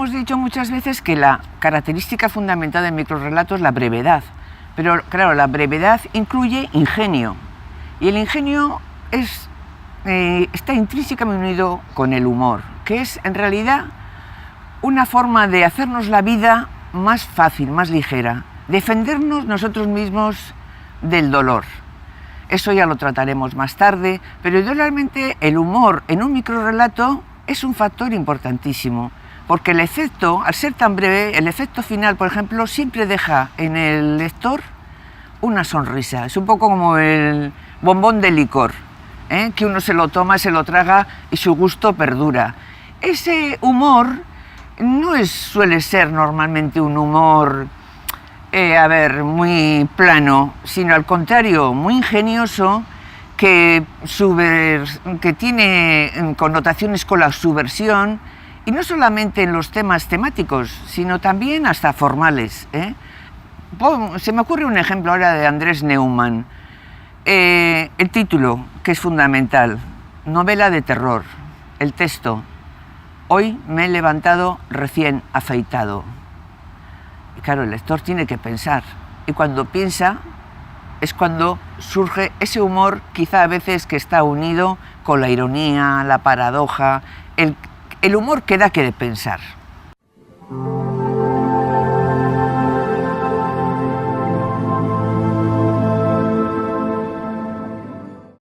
hemos dicho muchas veces que la característica fundamental del microrrelato es la brevedad, pero claro, la brevedad incluye ingenio, y el ingenio está intrínsecamente unido con el humor, que es en realidad una forma de hacernos la vida más fácil, más ligera, defendernos nosotros mismos del dolor. Eso ya lo trataremos más tarde, pero realmente el humor en un microrrelato es un factor importantísimo, porque el efecto, al ser tan breve, el efecto final, por ejemplo, siempre deja en el lector una sonrisa. Es un poco como el bombón de licor, que uno se lo toma, se lo traga y su gusto perdura. Ese humor no suele ser normalmente un humor, muy plano, sino al contrario, muy ingenioso, que tiene connotaciones con la subversión, y no solamente en los temas temáticos, sino también hasta formales. Se me ocurre un ejemplo ahora de Andrés Neumann. El título, que es fundamental, novela de terror. El texto, hoy me he levantado recién afeitado. Y claro, el lector tiene que pensar, y cuando piensa es cuando surge ese humor, quizá a veces que está unido con la ironía, la paradoja, el humor que da que de pensar.